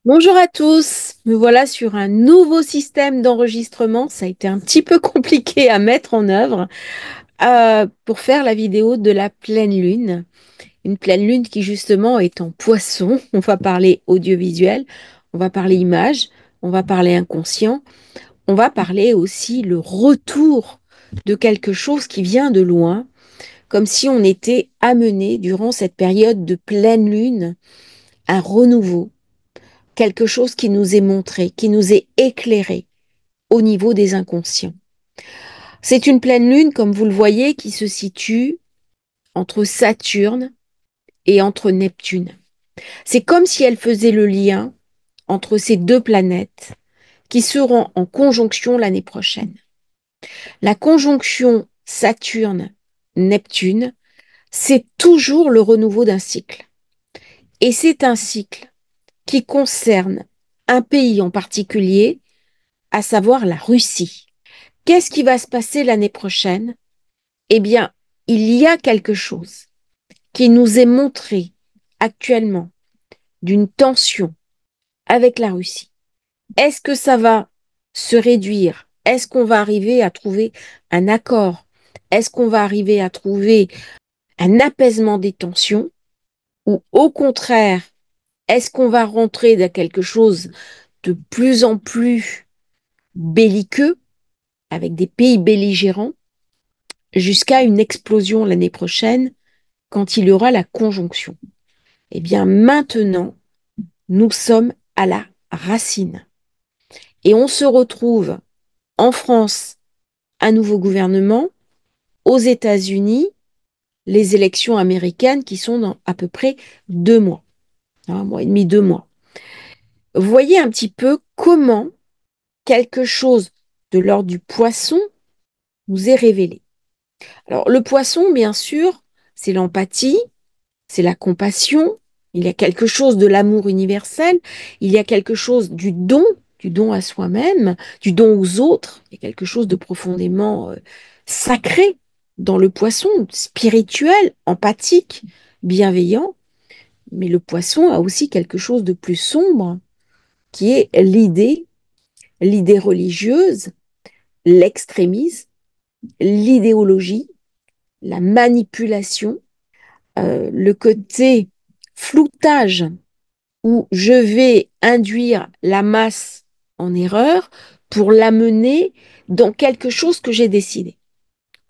Bonjour à tous, me voilà sur un nouveau système d'enregistrement. Ça a été un petit peu compliqué à mettre en œuvre pour faire la vidéo de la pleine lune. Une pleine lune qui justement est en poisson. On va parler audiovisuel, on va parler image, on va parler inconscient, on va parler aussi le retour de quelque chose qui vient de loin, comme si on était amené durant cette période de pleine lune, un renouveau, quelque chose qui nous est montré, qui nous est éclairé au niveau des inconscients. C'est une pleine lune, comme vous le voyez, qui se situe entre Saturne et entre Neptune. C'est comme si elle faisait le lien entre ces deux planètes qui seront en conjonction l'année prochaine. La conjonction Saturne-Neptune, c'est toujours le renouveau d'un cycle. Et c'est un cycle qui concerne un pays en particulier, à savoir la Russie. Qu'est-ce qui va se passer l'année prochaine? Eh bien, il y a quelque chose qui nous est montré actuellement d'une tension avec la Russie. Est-ce que ça va se réduire? Est-ce qu'on va arriver à trouver un accord? Est-ce qu'on va arriver à trouver un apaisement des tensions? Ou au contraire, est-ce qu'on va rentrer dans quelque chose de plus en plus belliqueux, avec des pays belligérants, jusqu'à une explosion l'année prochaine quand il y aura la conjonction? Eh bien, maintenant, nous sommes à la racine. Et on se retrouve en France, un nouveau gouvernement, aux États-Unis, les élections américaines qui sont dans à peu près 2 mois, un mois et demi, 2 mois. Vous voyez un petit peu comment quelque chose de l'ordre du poisson nous est révélé. Alors, le poisson, bien sûr, c'est l'empathie, c'est la compassion, il y a quelque chose de l'amour universel, il y a quelque chose du don à soi-même, du don aux autres, il y a quelque chose de profondément sacré dans le poisson, spirituel, empathique, bienveillant, mais le poisson a aussi quelque chose de plus sombre, qui est l'idée religieuse, l'extrémisme, l'idéologie, la manipulation, le côté floutage où je vais induire la masse en erreur pour l'amener dans quelque chose que j'ai décidé.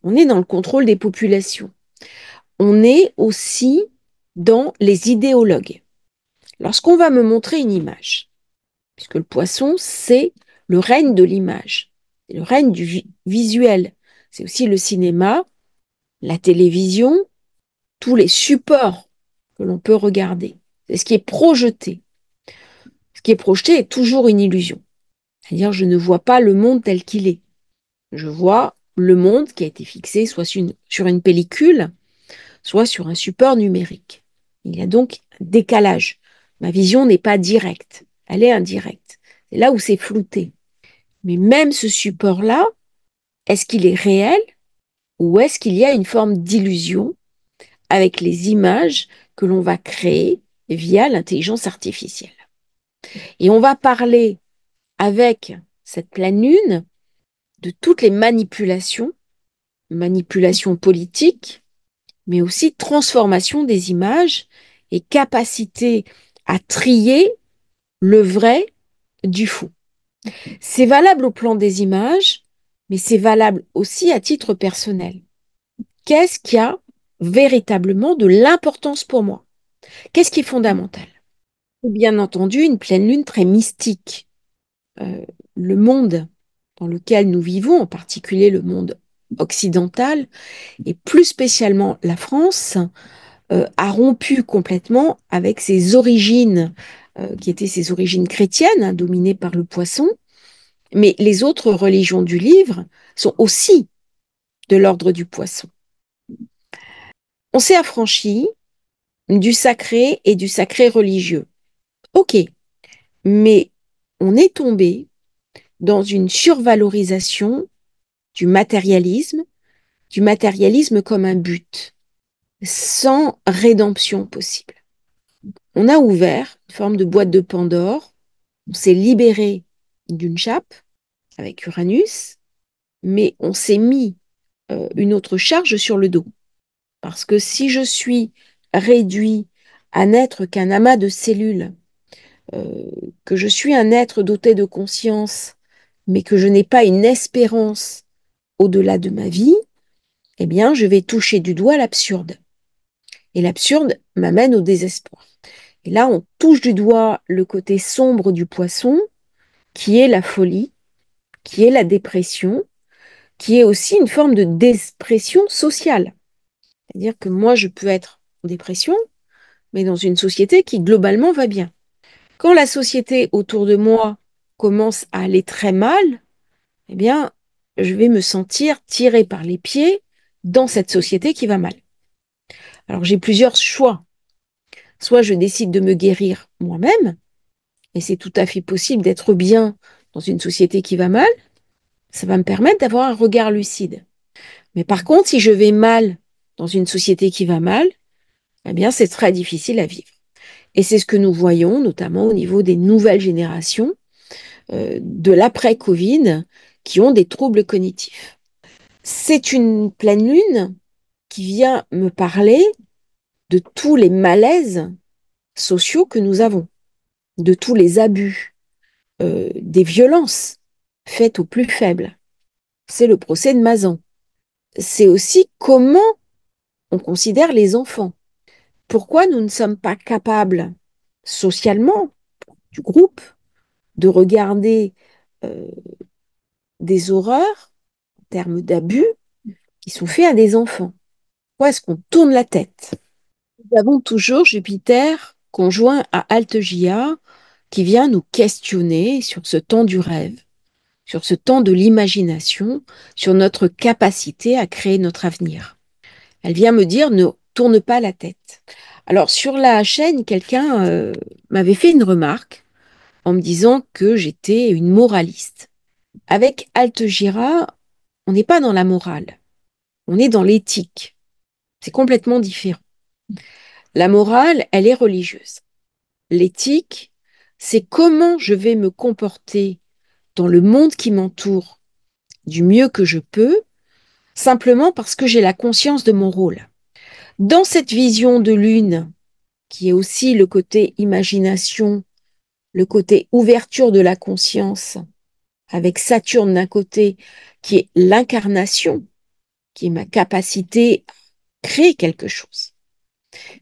On est dans le contrôle des populations. On est aussi dans les idéologues. Lorsqu'on va me montrer une image, puisque le poisson, c'est le règne de l'image, le règne du visuel, c'est aussi le cinéma, la télévision, tous les supports que l'on peut regarder. C'est ce qui est projeté. Ce qui est projeté est toujours une illusion. C'est-à-dire, je ne vois pas le monde tel qu'il est. Je vois le monde qui a été fixé soit sur une pellicule, soit sur un support numérique. Il y a donc un décalage. Ma vision n'est pas directe, elle est indirecte. C'est là où c'est flouté. Mais même ce support-là, est-ce qu'il est réel ou est-ce qu'il y a une forme d'illusion avec les images que l'on va créer via l'intelligence artificielle? Et on va parler avec cette pleine lune de toutes les manipulations politiques, mais aussi transformation des images et capacité à trier le vrai du faux. C'est valable au plan des images, mais c'est valable aussi à titre personnel. Qu'est-ce qui a véritablement de l'importance pour moi? Qu'est-ce qui est fondamental? Bien entendu, une pleine lune très mystique. Euh, le monde dans lequel nous vivons, en particulier le monde occidental, et plus spécialement la France, a rompu complètement avec ses origines, qui étaient ses origines chrétiennes, hein, dominées par le poisson, mais les autres religions du livre sont aussi de l'ordre du poisson. On s'est affranchi du sacré et du sacré religieux. Ok, mais on est tombé dans une survalorisation du matérialisme comme un but, sans rédemption possible. On a ouvert une forme de boîte de Pandore On s'est libéré d'une chape avec Uranus, mais on s'est mis une autre charge sur le dos. Parce que si je suis réduit à n'être qu'un amas de cellules, euh, que je suis un être doté de conscience, mais que je n'ai pas une espérance au-delà de ma vie, eh bien, je vais toucher du doigt l'absurde. Et l'absurde m'amène au désespoir. Et là, on touche du doigt le côté sombre du poisson, qui est la folie, qui est la dépression, qui est aussi une forme de dépression sociale. C'est-à-dire que moi, je peux être en dépression, mais dans une société qui globalement va bien. Quand la société autour de moi commence à aller très mal, eh bien, je vais me sentir tirée par les pieds dans cette société qui va mal. Alors j'ai plusieurs choix. Soit je décide de me guérir moi-même, et c'est tout à fait possible d'être bien dans une société qui va mal, ça va me permettre d'avoir un regard lucide. Mais par contre, si je vais mal dans une société qui va mal, eh bien c'est très difficile à vivre. Et c'est ce que nous voyons, notamment au niveau des nouvelles générations de l'après-Covid, qui ont des troubles cognitifs. C'est une pleine lune qui vient me parler de tous les malaises sociaux que nous avons, de tous les abus, des violences faites aux plus faibles. C'est le procès de Mazan. C'est aussi comment on considère les enfants. Pourquoi nous ne sommes pas capables, socialement, du groupe, de regarder euh, des horreurs en termes d'abus qui sont faits à des enfants. Pourquoi est-ce qu'on tourne la tête? Nous avons toujours Jupiter conjoint à Altegia qui vient nous questionner sur ce temps du rêve, sur ce temps de l'imagination, sur notre capacité à créer notre avenir. Elle vient me dire ne tourne pas la tête. Alors sur la chaîne, quelqu'un m'avait fait une remarque en me disant que j'étais une moraliste. Avec Altegira, on n'est pas dans la morale, on est dans l'éthique. C'est complètement différent. La morale, elle est religieuse. L'éthique, c'est comment je vais me comporter dans le monde qui m'entoure du mieux que je peux, simplement parce que j'ai la conscience de mon rôle. Dans cette vision de lune, qui est aussi le côté imagination, le côté ouverture de la conscience, avec Saturne d'un côté, qui est l'incarnation, qui est ma capacité à créer quelque chose.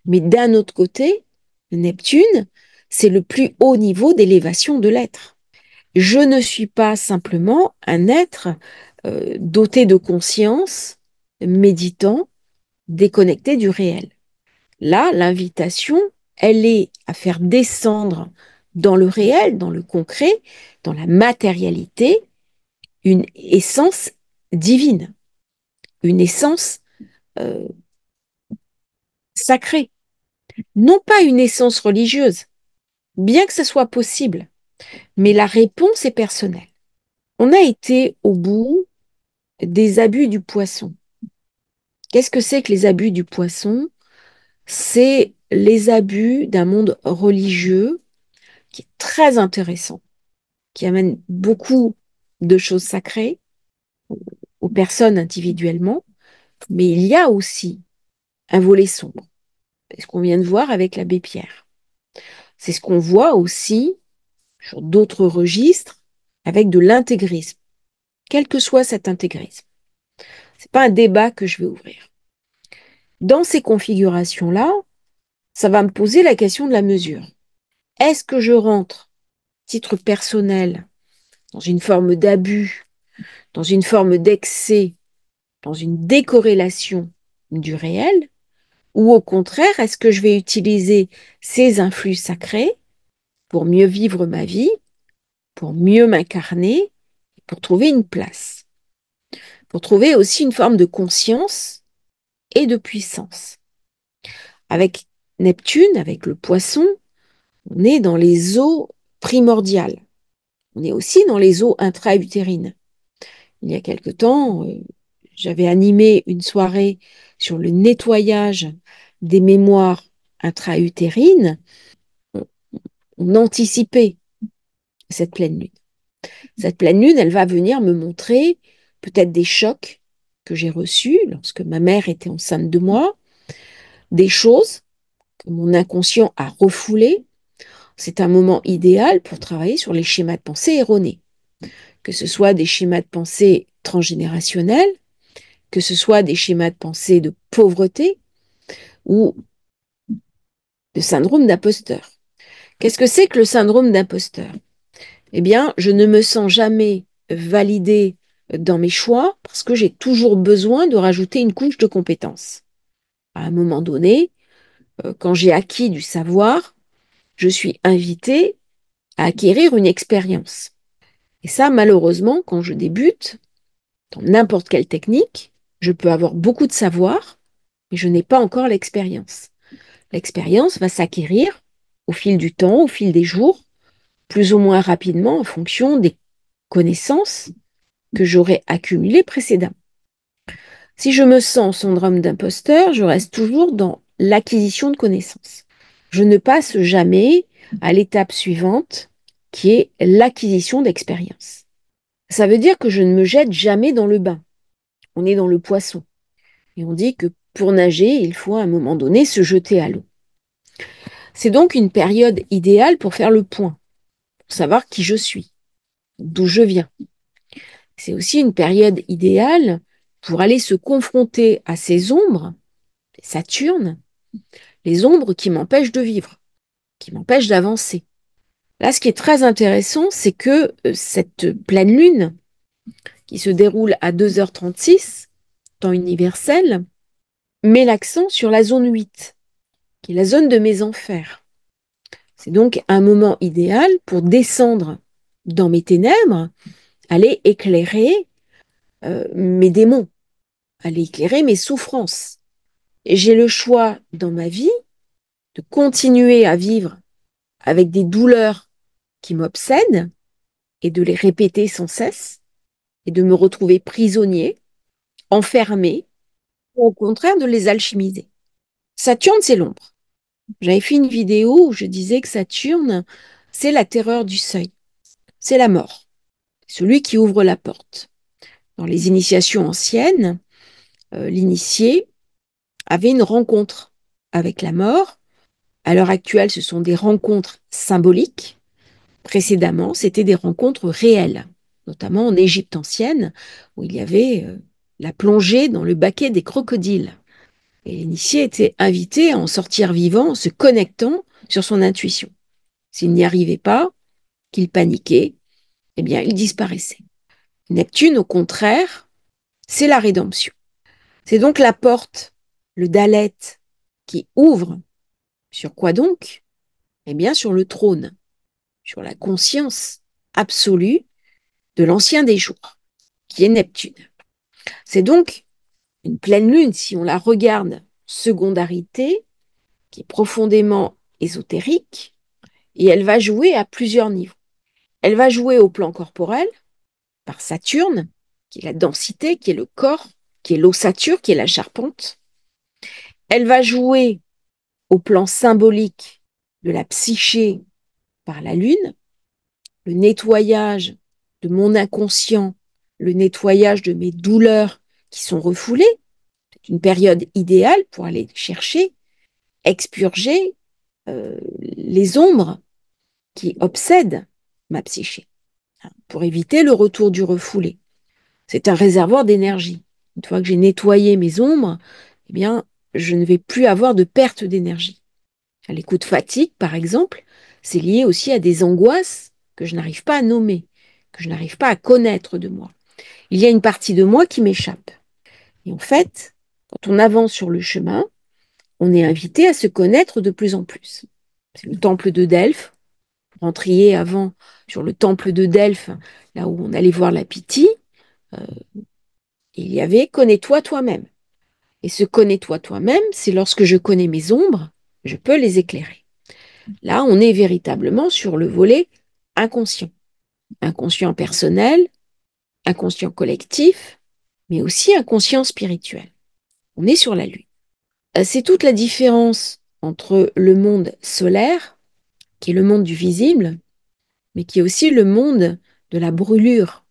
Mais d'un autre côté, Neptune, c'est le plus haut niveau d'élévation de l'être. Je ne suis pas simplement un être doté de conscience, méditant, déconnecté du réel. Là, l'invitation, elle est à faire descendre dans le réel, dans le concret, dans la matérialité, une essence divine, une essence euh, sacrée, non pas une essence religieuse, bien que ce soit possible, mais la réponse est personnelle. On a été au bout des abus du poisson. Qu'est-ce que c'est que les abus du poisson? C'est les abus d'un monde religieux qui est très intéressant, qui amène beaucoup de choses sacrées aux personnes individuellement, mais il y a aussi un volet sombre. C'est ce qu'on vient de voir avec l'abbé Pierre. C'est ce qu'on voit aussi sur d'autres registres avec de l'intégrisme, quel que soit cet intégrisme. Ce n'est pas un débat que je vais ouvrir. Dans ces configurations-là, ça va me poser la question de la mesure. Est-ce que je rentre, titre personnel, dans une forme d'abus, dans une forme d'excès, dans une décorrélation du réel, ou au contraire, est-ce que je vais utiliser ces influx sacrés pour mieux vivre ma vie, pour mieux m'incarner, pour trouver une place, pour trouver aussi une forme de conscience et de puissance. Avec Neptune, avec le poisson, on est dans les eaux primordiales. On est aussi dans les eaux intra-utérines. Il y a quelque temps, j'avais animé une soirée sur le nettoyage des mémoires intra-utérines. On, on anticipait cette pleine lune. Cette pleine lune, elle va venir me montrer peut-être des chocs que j'ai reçus lorsque ma mère était enceinte de moi, des choses que mon inconscient a refoulées. C'est un moment idéal pour travailler sur les schémas de pensée erronés, que ce soit des schémas de pensée transgénérationnels, que ce soit des schémas de pensée de pauvreté ou de syndrome d'imposteur. Qu'est-ce que c'est que le syndrome d'imposteur? Eh bien, je ne me sens jamais validée dans mes choix parce que j'ai toujours besoin de rajouter une couche de compétences. À un moment donné, quand j'ai acquis du savoir, je suis invitée à acquérir une expérience. Et ça, malheureusement, quand je débute, dans n'importe quelle technique, je peux avoir beaucoup de savoir, mais je n'ai pas encore l'expérience. L'expérience va s'acquérir au fil du temps, au fil des jours, plus ou moins rapidement en fonction des connaissances que j'aurais accumulées précédemment. Si je me sens syndrome d'imposteur, je reste toujours dans l'acquisition de connaissances. Je ne passe jamais à l'étape suivante, qui est l'acquisition d'expérience. Ça veut dire que je ne me jette jamais dans le bain. On est dans le poisson. Et on dit que pour nager, il faut à un moment donné se jeter à l'eau. C'est donc une période idéale pour faire le point, pour savoir qui je suis, d'où je viens. C'est aussi une période idéale pour aller se confronter à ces ombres, Saturne, les ombres qui m'empêchent de vivre, qui m'empêchent d'avancer. Là, ce qui est très intéressant, c'est que cette pleine lune, qui se déroule à 2h36, temps universel, met l'accent sur la zone 8, qui est la zone de mes enfers. C'est donc un moment idéal pour descendre dans mes ténèbres, aller éclairer mes démons, aller éclairer mes souffrances. Et j'ai le choix dans ma vie de continuer à vivre avec des douleurs qui m'obsèdent et de les répéter sans cesse et de me retrouver prisonnier, enfermé, ou au contraire de les alchimiser. Saturne, c'est l'ombre. J'avais fait une vidéo où je disais que Saturne, c'est la terreur du seuil, c'est la mort, celui qui ouvre la porte. Dans les initiations anciennes, l'initié avait une rencontre avec la mort. À l'heure actuelle, ce sont des rencontres symboliques. Précédemment, c'était des rencontres réelles, notamment en Égypte ancienne, où il y avait la plongée dans le baquet des crocodiles. Et l'initié était invité à en sortir vivant en se connectant sur son intuition. S'il n'y arrivait pas, qu'il paniquait, eh bien, il disparaissait. Neptune, au contraire, c'est la rédemption. C'est donc la porte, le Dalet, qui ouvre. Sur quoi donc? Eh bien, sur le trône, sur la conscience absolue de l'ancien des jours, qui est Neptune. C'est donc une pleine lune, si on la regarde secondarité, qui est profondément ésotérique, et elle va jouer à plusieurs niveaux. Elle va jouer au plan corporel, par Saturne, qui est la densité, qui est le corps, qui est l'ossature, qui est la charpente. Elle va jouer au plan symbolique de la psyché par la Lune, le nettoyage de mon inconscient, le nettoyage de mes douleurs qui sont refoulées. C'est une période idéale pour aller chercher, expurger les ombres qui obsèdent ma psyché, pour éviter le retour du refoulé. C'est un réservoir d'énergie. Une fois que j'ai nettoyé mes ombres, eh bien, je ne vais plus avoir de perte d'énergie. Les coups de fatigue, par exemple, c'est lié aussi à des angoisses que je n'arrive pas à nommer, que je n'arrive pas à connaître de moi. Il y a une partie de moi qui m'échappe. Et en fait, quand on avance sur le chemin, on est invité à se connaître de plus en plus. C'est le temple de Delphes. Vous rentriez avant sur le temple de Delphes, là où on allait voir la Pythie. Il y avait connais-toi toi-même. Et ce connais-toi toi-même, c'est lorsque je connais mes ombres, je peux les éclairer. Là, on est véritablement sur le volet inconscient. Inconscient personnel, inconscient collectif, mais aussi inconscient spirituel. On est sur la Lune. C'est toute la différence entre le monde solaire, qui est le monde du visible, mais qui est aussi le monde de la brûlure.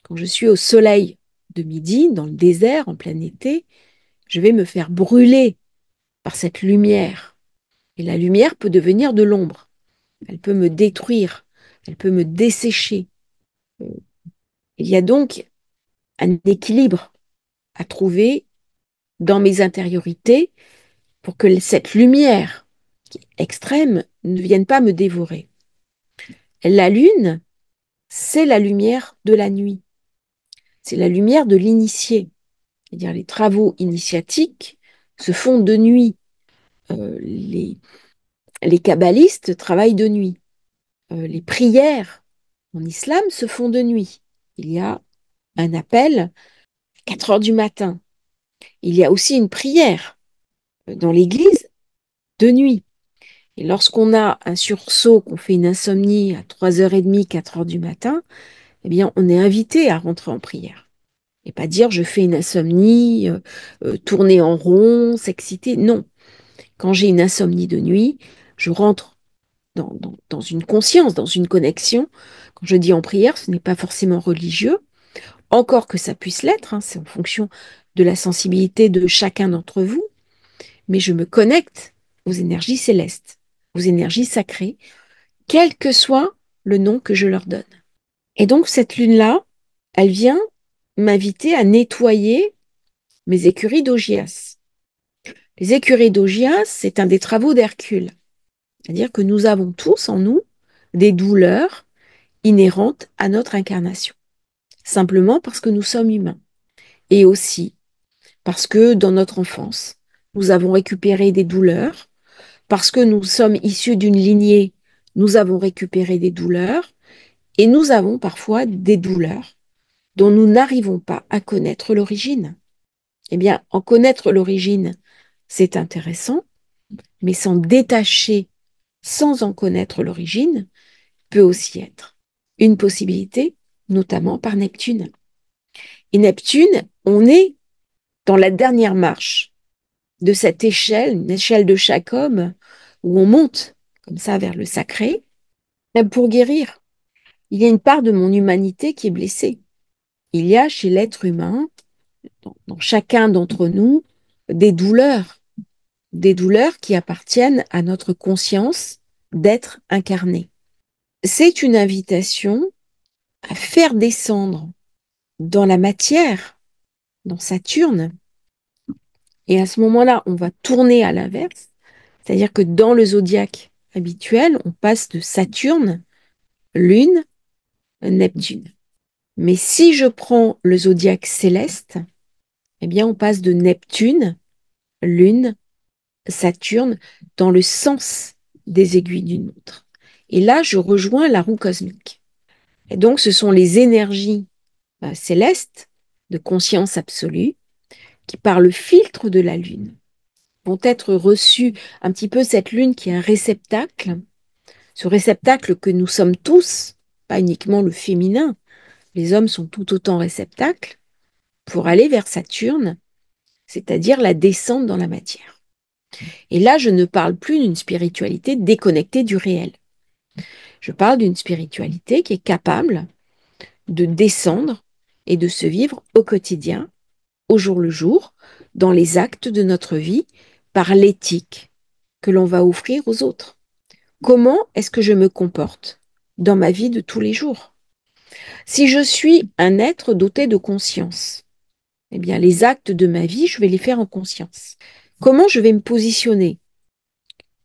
Quand je suis au soleil de midi, dans le désert, en plein été, je vais me faire brûler par cette lumière. Et la lumière peut devenir de l'ombre. Elle peut me détruire, elle peut me dessécher. Il y a donc un équilibre à trouver dans mes intériorités pour que cette lumière qui est extrême ne vienne pas me dévorer. La lune, c'est la lumière de la nuit. C'est la lumière de l'initié. C'est-à-dire les travaux initiatiques se font de nuit. Les kabbalistes travaillent de nuit. Les prières en islam se font de nuit. Il y a un appel à 4 heures du matin. Il y a aussi une prière dans l'église de nuit. Et lorsqu'on a un sursaut, qu'on fait une insomnie à 3h30, 4 heures du matin, eh bien, on est invité à rentrer en prière. Et pas dire je fais une insomnie, tourner en rond, s'exciter. Non. Quand j'ai une insomnie de nuit, je rentre dans une conscience, dans une connexion. Quand je dis en prière, ce n'est pas forcément religieux, encore que ça puisse l'être, hein, c'est en fonction de la sensibilité de chacun d'entre vous, mais je me connecte aux énergies célestes, aux énergies sacrées, quel que soit le nom que je leur donne. Et donc cette lune-là, elle vient m'inviter à nettoyer mes écuries d'Augias. Les écuries d'Augias, c'est un des travaux d'Hercule. C'est-à-dire que nous avons tous en nous des douleurs inhérentes à notre incarnation, simplement parce que nous sommes humains. Et aussi parce que dans notre enfance, nous avons récupéré des douleurs, parce que nous sommes issus d'une lignée, nous avons récupéré des douleurs, et nous avons parfois des douleurs dont nous n'arrivons pas à connaître l'origine. Eh bien, en connaître l'origine, c'est intéressant, mais s'en détacher sans en connaître l'origine peut aussi être une possibilité, notamment par Neptune. Et Neptune, on est dans la dernière marche de cette échelle, une échelle de chaque homme, où on monte comme ça vers le sacré, même pour guérir. Il y a une part de mon humanité qui est blessée. Il y a chez l'être humain, dans chacun d'entre nous, des douleurs qui appartiennent à notre conscience d'être incarné. C'est une invitation à faire descendre dans la matière, dans Saturne, et à ce moment-là, on va tourner à l'inverse, c'est-à-dire que dans le zodiaque habituel, on passe de Saturne, Lune, Neptune. Mais si je prends le zodiaque céleste, eh bien, on passe de Neptune, Lune, Saturne, dans le sens des aiguilles d'une montre. Et là, je rejoins la roue cosmique. Et donc, ce sont les énergies célestes de conscience absolue qui, par le filtre de la Lune, vont être reçues un petit peu cette Lune qui est un réceptacle, ce réceptacle que nous sommes tous, pas uniquement le féminin, les hommes sont tout autant réceptacles, pour aller vers Saturne, c'est-à-dire la descente dans la matière. Et là, je ne parle plus d'une spiritualité déconnectée du réel. Je parle d'une spiritualité qui est capable de descendre et de se vivre au quotidien, au jour le jour, dans les actes de notre vie, par l'éthique que l'on va offrir aux autres. Comment est-ce que je me comporte dans ma vie de tous les jours? Si je suis un être doté de conscience, eh bien, les actes de ma vie, je vais les faire en conscience. Comment je vais me positionner?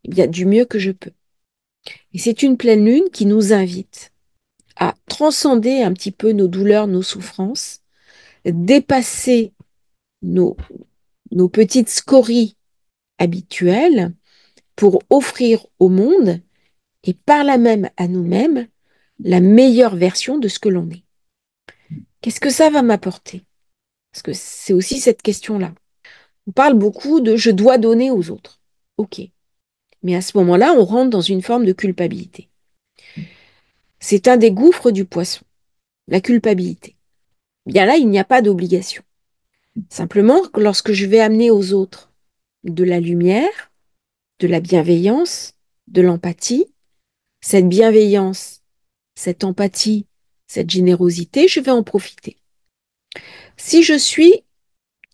Eh bien, du mieux que je peux. Et c'est une pleine lune qui nous invite à transcender un petit peu nos douleurs, nos souffrances, dépasser nos, nos petites scories habituelles pour offrir au monde et par là même à nous-mêmes la meilleure version de ce que l'on est. Qu'est-ce que ça va m'apporter? Parce que c'est aussi cette question-là. On parle beaucoup de je dois donner aux autres. Ok. Mais à ce moment-là, on rentre dans une forme de culpabilité. C'est un des gouffres du poisson, la culpabilité. Bien là, il n'y a pas d'obligation. Simplement, lorsque je vais amener aux autres de la lumière, de la bienveillance, de l'empathie, cette bienveillance, cette empathie, cette générosité, je vais en profiter. Si je suis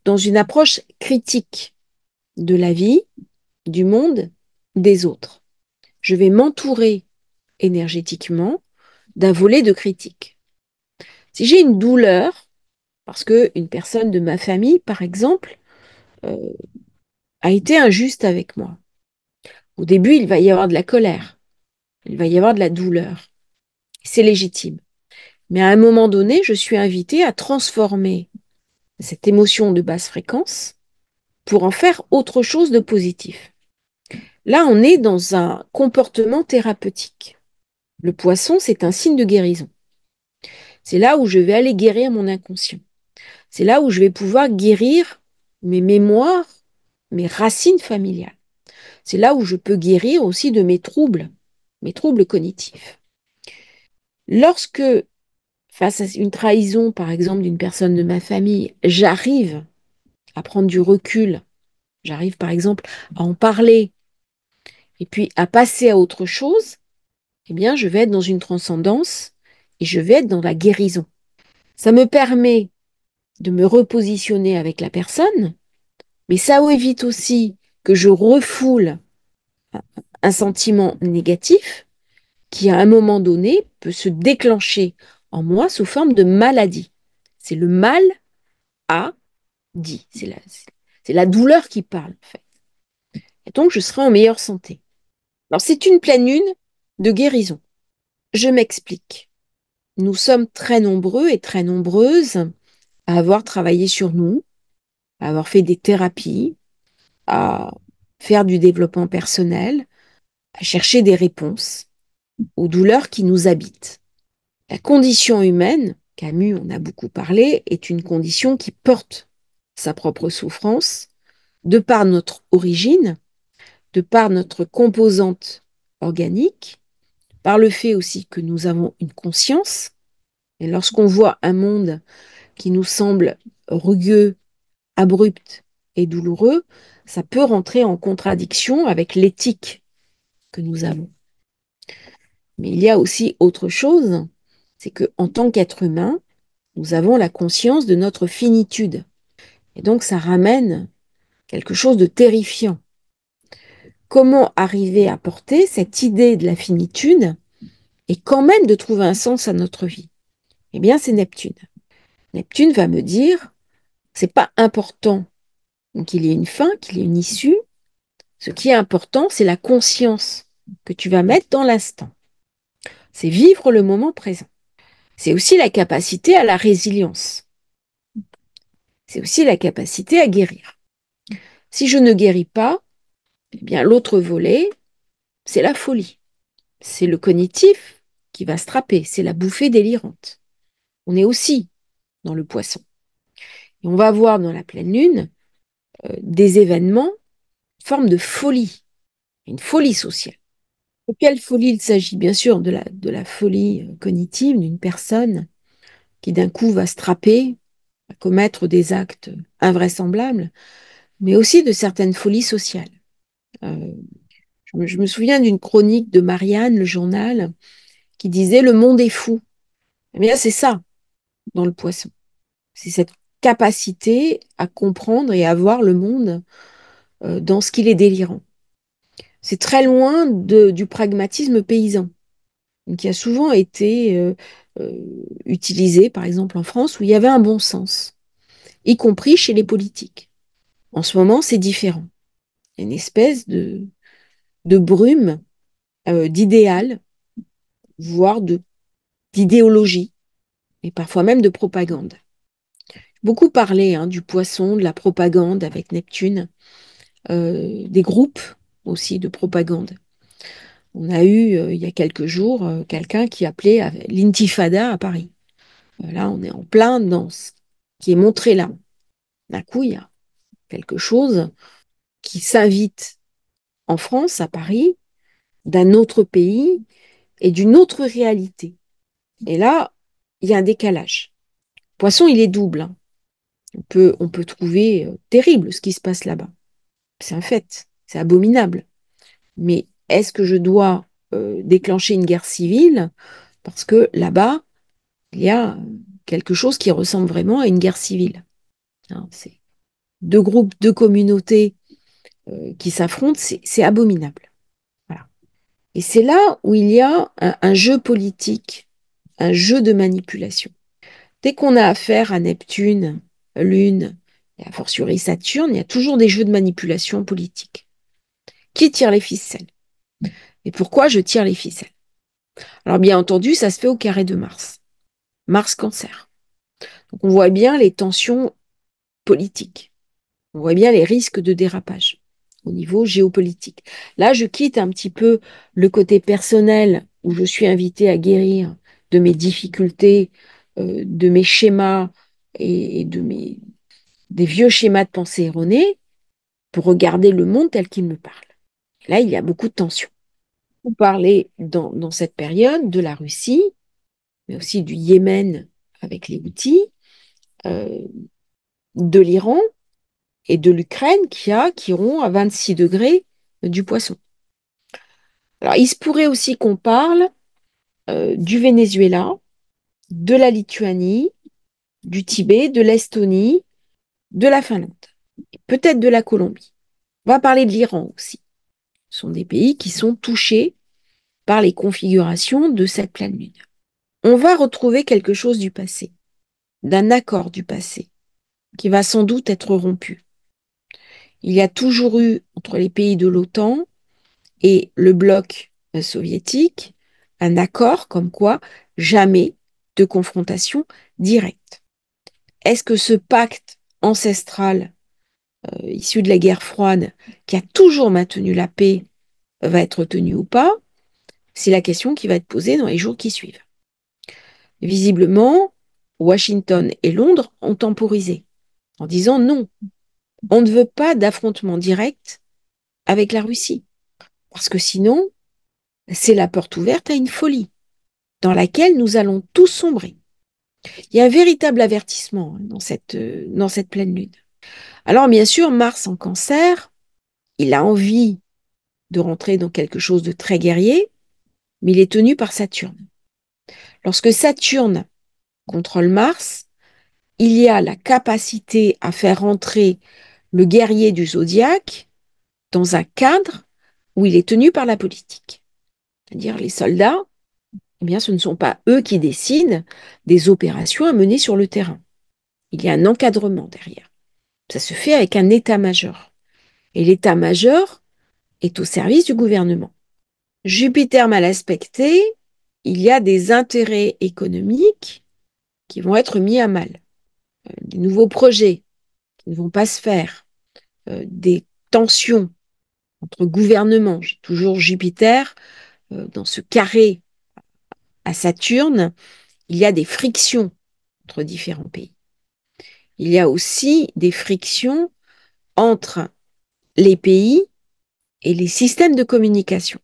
dans une approche critique de la vie, du monde, des autres, je vais m'entourer énergétiquement d'un volet de critique. Si j'ai une douleur, parce qu'une personne de ma famille, par exemple, euh, a été injuste avec moi, au début, il va y avoir de la colère, il va y avoir de la douleur. C'est légitime. Mais à un moment donné, je suis invitée à transformer cette émotion de basse fréquence pour en faire autre chose de positif. Là, on est dans un comportement thérapeutique. Le poisson, c'est un signe de guérison. C'est là où je vais aller guérir mon inconscient. C'est là où je vais pouvoir guérir mes mémoires, mes racines familiales. C'est là où je peux guérir aussi de mes troubles cognitifs. Lorsque, face à une trahison, par exemple, d'une personne de ma famille, j'arrive à prendre du recul, j'arrive, par exemple, à en parler et puis à passer à autre chose, eh bien, je vais être dans une transcendance et je vais être dans la guérison. Ça me permet de me repositionner avec la personne, mais ça évite aussi que je refoule un sentiment négatif qui, à un moment donné, peut se déclencher en moi sous forme de maladie. C'est le mal à dit. C'est la douleur qui parle, en fait. Et donc, je serai en meilleure santé. Alors, c'est une pleine lune de guérison. Je m'explique. Nous sommes très nombreux et très nombreuses à avoir travaillé sur nous, à avoir fait des thérapies, à faire du développement personnel, à chercher des réponses aux douleurs qui nous habitent. La condition humaine, Camus en a beaucoup parlé, est une condition qui porte sa propre souffrance de par notre origine, de par notre composante organique, par le fait aussi que nous avons une conscience. Et lorsqu'on voit un monde qui nous semble rugueux, abrupt et douloureux, ça peut rentrer en contradiction avec l'éthique que nous avons. Mais il y a aussi autre chose, c'est qu'en tant qu'être humain, nous avons la conscience de notre finitude. Et donc ça ramène quelque chose de terrifiant. Comment arriver à porter cette idée de la finitude et quand même de trouver un sens à notre vie? Eh bien, c'est Neptune. Neptune va me dire, c'est pas important qu'il y ait une fin, qu'il y ait une issue. Ce qui est important, c'est la conscience que tu vas mettre dans l'instant. C'est vivre le moment présent. C'est aussi la capacité à la résilience. C'est aussi la capacité à guérir. Si je ne guéris pas, eh bien l'autre volet, c'est la folie. C'est le cognitif qui va se trapper, c'est la bouffée délirante. On est aussi dans le poisson. Et on va voir dans la pleine lune des événements, une forme de folie, une folie sociale. De quelle folie il s'agit? Bien sûr, de la folie cognitive d'une personne qui d'un coup va se trapper, va commettre des actes invraisemblables, mais aussi de certaines folies sociales. Euh, je me souviens d'une chronique de Marianne, le journal, qui disait le monde est fou. Eh bien, c'est ça dans le poisson. C'est cette capacité à comprendre et à voir le monde dans ce qu'il est délirant. C'est très loin du pragmatisme paysan, qui a souvent été utilisé, par exemple en France, où il y avait un bon sens, y compris chez les politiques. En ce moment, c'est différent. Il y a une espèce de brume d'idéal, voire d'idéologie, et parfois même de propagande. Beaucoup parlé du poisson, de la propagande avec Neptune, des groupes aussi de propagande. On a eu, il y a quelques jours, quelqu'un qui appelait à l'intifada à Paris. Là, on est en plein dans ce qui est montré là. D'un coup, il y a quelque chose qui s'invite en France, à Paris, d'un autre pays et d'une autre réalité. Et là, il y a un décalage. Poisson, il est double, hein. On peut trouver terrible ce qui se passe là-bas. C'est un fait, c'est abominable. Mais est-ce que je dois déclencher une guerre civile? parce que là-bas, il y a quelque chose qui ressemble vraiment à une guerre civile. Hein, c'est deux groupes, deux communautés qui s'affrontent, c'est abominable. Voilà. Et c'est là où il y a un jeu politique, un jeu de manipulation. Dès qu'on a affaire à Neptune, Lune, et a fortiori Saturne, il y a toujours des jeux de manipulation politique. Qui tire les ficelles? Et pourquoi je tire les ficelles? Alors bien entendu, ça se fait au carré de Mars. Mars-Cancer. Donc on voit bien les tensions politiques. On voit bien les risques de dérapage au niveau géopolitique. Là, je quitte un petit peu le côté personnel où je suis invitée à guérir de mes difficultés, de mes schémas et des vieux schémas de pensée erronés pour regarder le monde tel qu'il me parle. Là, il y a beaucoup de tensions. Vous parlez dans cette période de la Russie, mais aussi du Yémen avec les Houthis, euh, de l'Iran et de l'Ukraine qui iront à 26 degrés du poisson. Alors, il se pourrait aussi qu'on parle du Venezuela, de la Lituanie, du Tibet, de l'Estonie, de la Finlande, et peut-être de la Colombie. On va parler de l'Iran aussi. Ce sont des pays qui sont touchés par les configurations de cette pleine lune. On va retrouver quelque chose du passé, d'un accord du passé, qui va sans doute être rompu. Il y a toujours eu, entre les pays de l'OTAN et le bloc soviétique, un accord comme quoi jamais de confrontation directe. Est-ce que ce pacte ancestral issu de la guerre froide, qui a toujours maintenu la paix, va être tenu ou pas? C'est la question qui va être posée dans les jours qui suivent. Visiblement, Washington et Londres ont temporisé en disant non, on ne veut pas d'affrontement direct avec la Russie, parce que sinon, c'est la porte ouverte à une folie dans laquelle nous allons tous sombrer. Il y a un véritable avertissement dans cette pleine lune. Alors bien sûr, Mars en cancer, il a envie de rentrer dans quelque chose de très guerrier, mais il est tenu par Saturne. Lorsque Saturne contrôle Mars, il y a la capacité à faire rentrer le guerrier du zodiaque dans un cadre où il est tenu par la politique. C'est-à-dire les soldats, eh bien, ce ne sont pas eux qui décident des opérations à mener sur le terrain. Il y a un encadrement derrière. Ça se fait avec un état-major. Et l'état-major est au service du gouvernement. Jupiter mal aspecté, il y a des intérêts économiques qui vont être mis à mal. Des nouveaux projets qui ne vont pas se faire. Des tensions entre gouvernements. J'ai toujours Jupiter dans ce carré à Saturne. Il y a des frictions entre différents pays. Il y a aussi des frictions entre les pays et les systèmes de communication.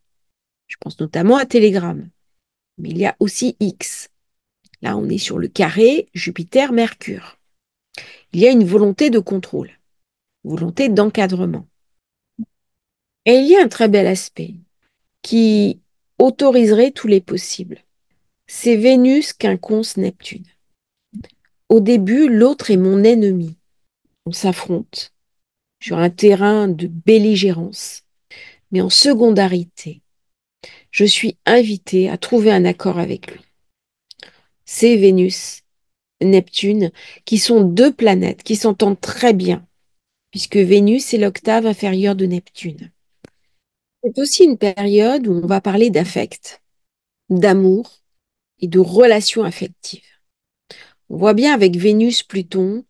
Je pense notamment à Telegram, mais il y a aussi X. Là, on est sur le carré Jupiter-Mercure. Il y a une volonté de contrôle, une volonté d'encadrement. Et il y a un très bel aspect qui autoriserait tous les possibles. C'est Vénus quinconce Neptune. Au début, l'autre est mon ennemi. On s'affronte sur un terrain de belligérance. Mais en secondarité, je suis invitée à trouver un accord avec lui. C'est Vénus, Neptune, qui sont deux planètes qui s'entendent très bien, puisque Vénus est l'octave inférieure de Neptune. C'est aussi une période où on va parler d'affect, d'amour et de relations affectives. On voit bien avec Vénus-Pluton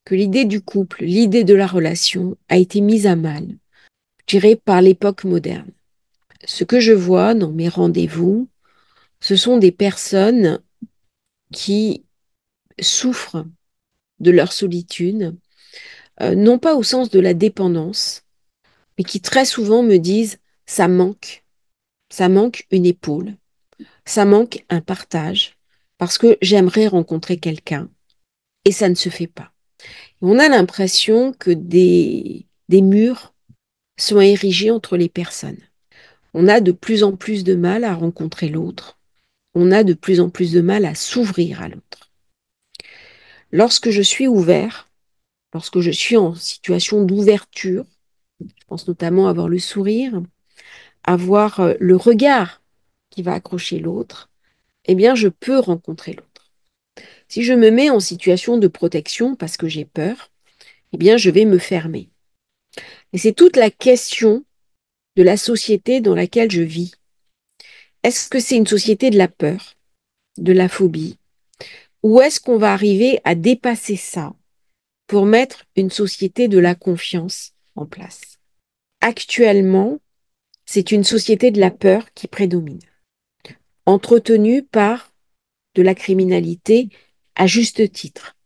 que l'idée du couple, l'idée de la relation a été mise à mal, je dirais, par l'époque moderne. Ce que je vois dans mes rendez-vous, ce sont des personnes qui souffrent de leur solitude, non pas au sens de la dépendance, mais qui très souvent me disent ça manque une épaule, ça manque un partage, parce que j'aimerais rencontrer quelqu'un et ça ne se fait pas. On a l'impression que des murs sont érigés entre les personnes. On a de plus en plus de mal à rencontrer l'autre. on a de plus en plus de mal à s'ouvrir à l'autre. Lorsque je suis ouvert, lorsque je suis en situation d'ouverture, je pense notamment à avoir le sourire, avoir le regard qui va accrocher l'autre, eh bien, je peux rencontrer l'autre. Si je me mets en situation de protection parce que j'ai peur, eh bien, je vais me fermer. Et c'est toute la question de la société dans laquelle je vis. Est-ce que c'est une société de la peur, de la phobie, ou est-ce qu'on va arriver à dépasser ça pour mettre une société de la confiance en place? Actuellement, c'est une société de la peur qui prédomine, entretenue par de la criminalité à juste titre,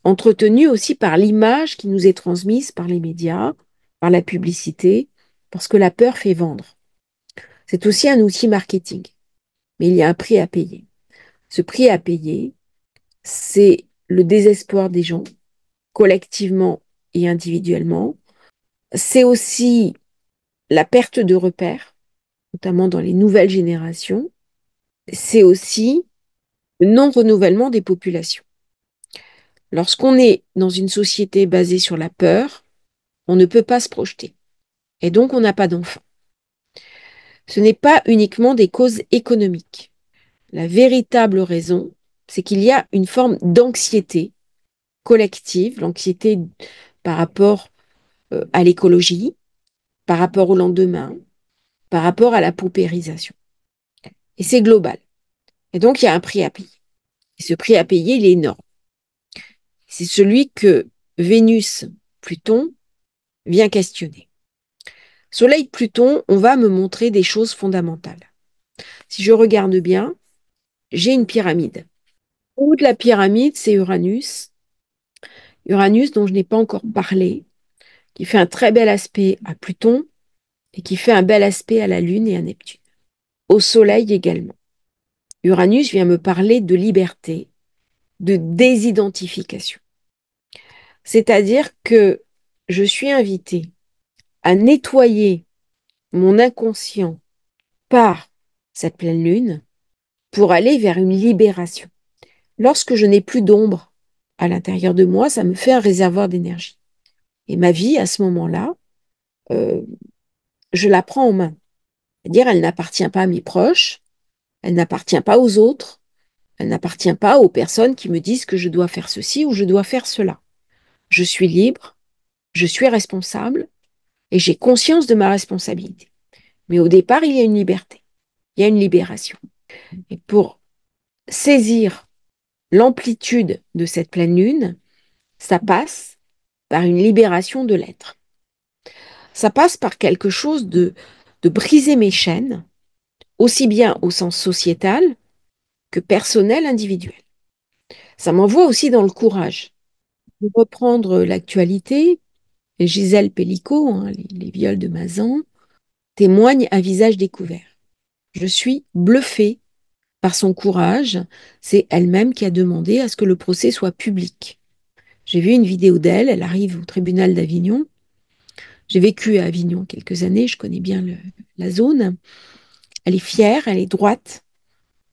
entretenue aussi par l'image qui nous est transmise par les médias, par la publicité, parce que la peur fait vendre. C'est aussi un outil marketing, mais il y a un prix à payer. Ce prix à payer, c'est le désespoir des gens, collectivement et individuellement. C'est aussi la perte de repères, notamment dans les nouvelles générations. C'est aussi le non-renouvellement des populations. Lorsqu'on est dans une société basée sur la peur, on ne peut pas se projeter. Et donc, on n'a pas d'enfants. Ce n'est pas uniquement des causes économiques. La véritable raison, c'est qu'il y a une forme d'anxiété collective, l'anxiété par rapport à l'écologie, par rapport au lendemain, par rapport à la paupérisation. Et c'est global. Et donc, il y a un prix à payer. Et ce prix à payer, il est énorme. C'est celui que Vénus-Pluton vient questionner. Soleil-Pluton, on va me montrer des choses fondamentales. Si je regarde bien, j'ai une pyramide. Au haut de la pyramide, c'est Uranus. Uranus, dont je n'ai pas encore parlé, qui fait un très bel aspect à Pluton et qui fait un bel aspect à la Lune et à Neptune. Au Soleil également. Uranus vient me parler de liberté, de désidentification. C'est-à-dire que je suis invitée à nettoyer mon inconscient par cette pleine lune pour aller vers une libération. Lorsque je n'ai plus d'ombre à l'intérieur de moi, ça me fait un réservoir d'énergie. Et ma vie, à ce moment-là, euh, je la prends en main. C'est-à-dire, elle n'appartient pas à mes proches, elle n'appartient pas aux autres, elle n'appartient pas aux personnes qui me disent que je dois faire ceci ou je dois faire cela. Je suis libre, je suis responsable et j'ai conscience de ma responsabilité. Mais au départ, il y a une liberté, il y a une libération. Et pour saisir l'amplitude de cette pleine lune, ça passe par une libération de l'être. Ça passe par quelque chose de briser mes chaînes, aussi bien au sens sociétal que personnel, individuel. Ça m'envoie aussi dans le courage. Pour reprendre l'actualité, Gisèle Pellicot, les viols de Mazan, témoigne un visage découvert. Je suis bluffée par son courage. C'est elle-même qui a demandé à ce que le procès soit public. J'ai vu une vidéo d'elle, elle arrive au tribunal d'Avignon. J'ai vécu à Avignon quelques années, je connais bien la zone. Elle est fière, elle est droite.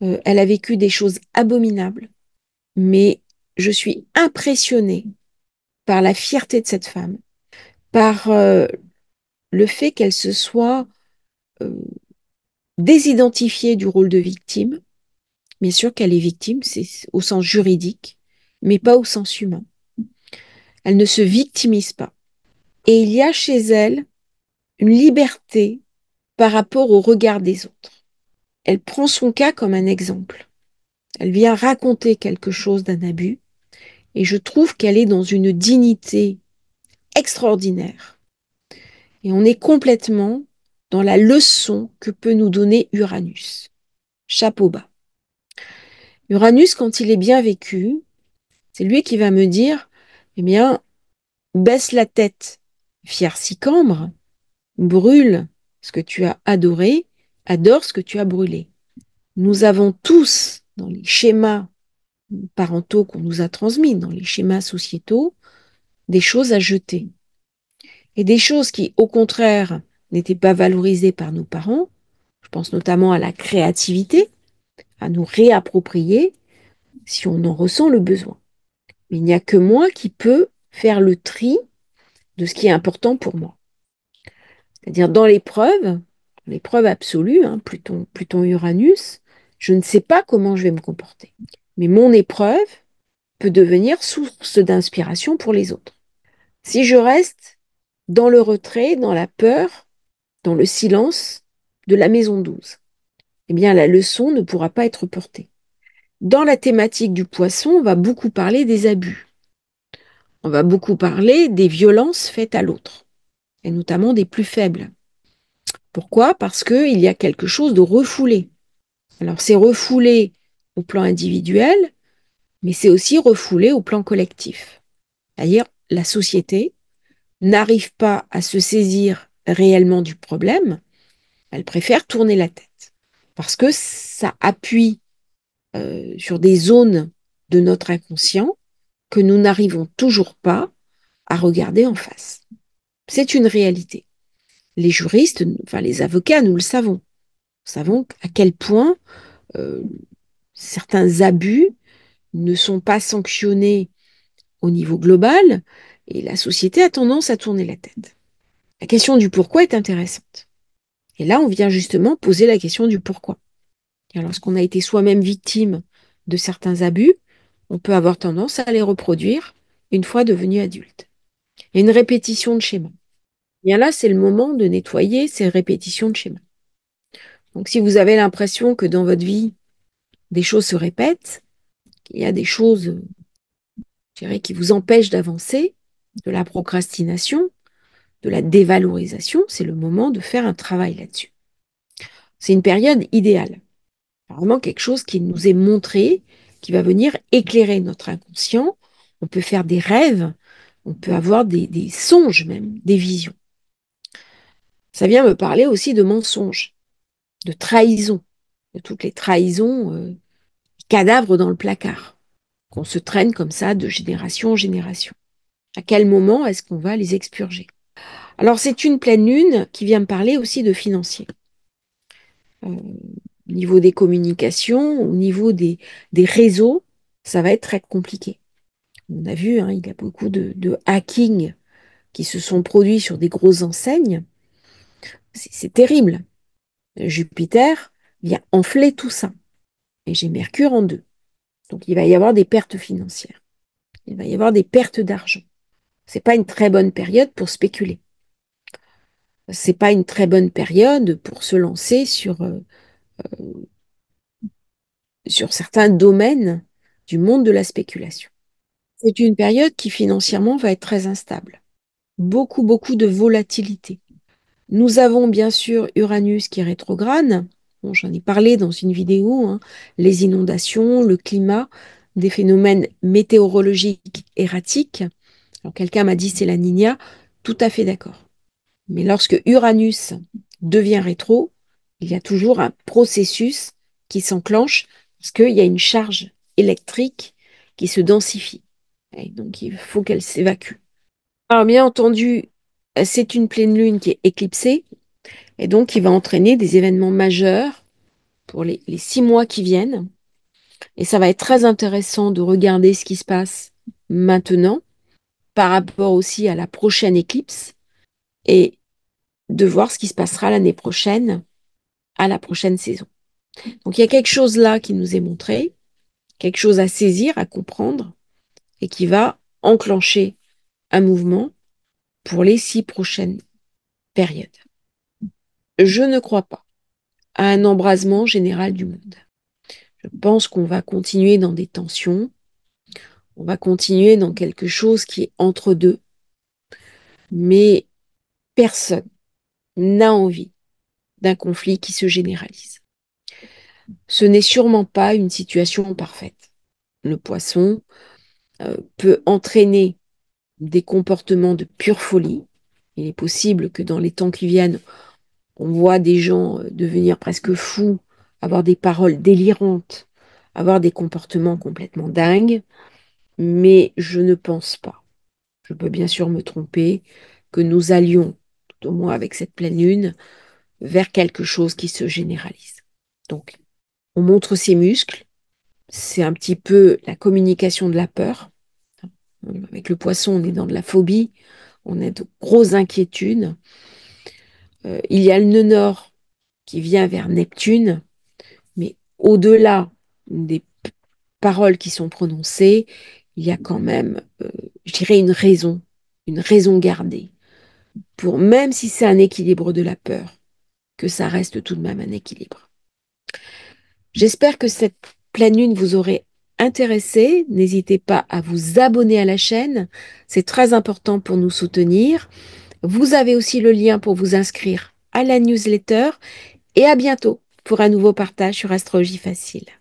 Elle a vécu des choses abominables, mais je suis impressionnée par la fierté de cette femme, par le fait qu'elle se soit euh, désidentifiée du rôle de victime. Bien sûr qu'elle est victime, c'est au sens juridique, mais pas au sens humain. Elle ne se victimise pas. Et il y a chez elle une liberté par rapport au regard des autres. Elle prend son cas comme un exemple. Elle vient raconter quelque chose d'un abus et je trouve qu'elle est dans une dignité extraordinaire. Et on est complètement dans la leçon que peut nous donner Uranus. Chapeau bas. Uranus, quand il est bien vécu, c'est lui qui va me dire, eh bien, baisse la tête, fier Sicambre, brûle ce que tu as adoré, adore ce que tu as brûlé. Nous avons tous, dans les schémas parentaux qu'on nous a transmis, dans les schémas sociétaux, des choses à jeter. Et des choses qui, au contraire, n'étaient pas valorisées par nos parents. Je pense notamment à la créativité, à nous réapproprier si on en ressent le besoin. Mais il n'y a que moi qui peux faire le tri de ce qui est important pour moi. C'est-à-dire dans l'épreuve absolue, hein, Pluton-Uranus, je ne sais pas comment je vais me comporter. Mais mon épreuve peut devenir source d'inspiration pour les autres. Si je reste dans le retrait, dans la peur, dans le silence de la maison 12, eh bien la leçon ne pourra pas être portée. Dans la thématique du poisson, on va beaucoup parler des abus. On va beaucoup parler des violences faites à l'autre, et notamment des plus faibles. Pourquoi? Parce qu'il y a quelque chose de refoulé. Alors c'est refoulé au plan individuel, mais c'est aussi refoulé au plan collectif. C'est-à-dire la société n'arrive pas à se saisir réellement du problème, elle préfère tourner la tête. Parce que ça appuie sur des zones de notre inconscient que nous n'arrivons toujours pas à regarder en face. C'est une réalité. Les juristes, enfin les avocats, nous le savons. Nous savons à quel point euh, certains abus ne sont pas sanctionnés au niveau global et la société a tendance à tourner la tête. La question du pourquoi est intéressante. Et là, on vient justement poser la question du pourquoi. Et lorsqu'on a été soi-même victime de certains abus, on peut avoir tendance à les reproduire une fois devenu adulte. Il y a une répétition de schémas. Et bien là, c'est le moment de nettoyer ces répétitions de schémas. Donc, si vous avez l'impression que dans votre vie, des choses se répètent, qu'il y a des choses, je dirais, qui vous empêchent d'avancer, de la procrastination, de la dévalorisation, c'est le moment de faire un travail là-dessus. C'est une période idéale. Vraiment quelque chose qui nous est montré, qui va venir éclairer notre inconscient. On peut faire des rêves, on peut avoir des songes même, des visions. Ça vient me parler aussi de mensonges, de trahisons, de toutes les trahisons, cadavres dans le placard, qu'on se traîne comme ça de génération en génération. À quel moment est-ce qu'on va les expurger? Alors c'est une pleine lune qui vient me parler aussi de financier. Au niveau des communications, au niveau des réseaux, ça va être très compliqué. On a vu, hein, il y a beaucoup de hacking qui se sont produits sur des grosses enseignes. C'est terrible. Jupiter vient enfler tout ça. Et j'ai Mercure en 2. Donc il va y avoir des pertes financières. Il va y avoir des pertes d'argent. C'est pas une très bonne période pour spéculer. C'est pas une très bonne période pour se lancer sur certains domaines du monde de la spéculation. C'est une période qui financièrement va être très instable. Beaucoup, beaucoup de volatilité. Nous avons bien sûr Uranus qui est rétrograde. Bon, j'en ai parlé dans une vidéo, hein. Les inondations, le climat, des phénomènes météorologiques erratiques. Alors quelqu'un m'a dit c'est la Niña, tout à fait d'accord. Mais lorsque Uranus devient rétro, il y a toujours un processus qui s'enclenche parce qu'il y a une charge électrique qui se densifie. Et donc il faut qu'elle s'évacue. Alors bien entendu, c'est une pleine lune qui est éclipsée et donc qui va entraîner des événements majeurs pour les 6 mois qui viennent. Et ça va être très intéressant de regarder ce qui se passe maintenant par rapport aussi à la prochaine éclipse et de voir ce qui se passera l'année prochaine à la prochaine saison. Donc il y a quelque chose là qui nous est montré, quelque chose à saisir, à comprendre et qui va enclencher un mouvement pour les 6 prochaines périodes. Je ne crois pas à un embrasement général du monde. Je pense qu'on va continuer dans des tensions, on va continuer dans quelque chose qui est entre deux, mais personne n'a envie d'un conflit qui se généralise. Ce n'est sûrement pas une situation parfaite. Le poisson peut entraîner des comportements de pure folie. Il est possible que dans les temps qui viennent, on voit des gens devenir presque fous, avoir des paroles délirantes, avoir des comportements complètement dingues, mais je ne pense pas, je peux bien sûr me tromper, que nous allions, tout au moins avec cette pleine lune, vers quelque chose qui se généralise. Donc, On montre ses muscles. C'est un petit peu la communication de la peur. Avec le poisson, on est dans de la phobie. On a de grosses inquiétudes. Il y a le nœud nord qui vient vers Neptune. Mais au-delà des paroles qui sont prononcées, il y a quand même, je dirais, une raison gardée. Pour, même si c'est un équilibre de la peur, que ça reste tout de même un équilibre. J'espère que cette pleine lune vous aurait intéressé. N'hésitez pas à vous abonner à la chaîne. C'est très important pour nous soutenir. Vous avez aussi le lien pour vous inscrire à la newsletter. Et à bientôt pour un nouveau partage sur Astrologie Facile.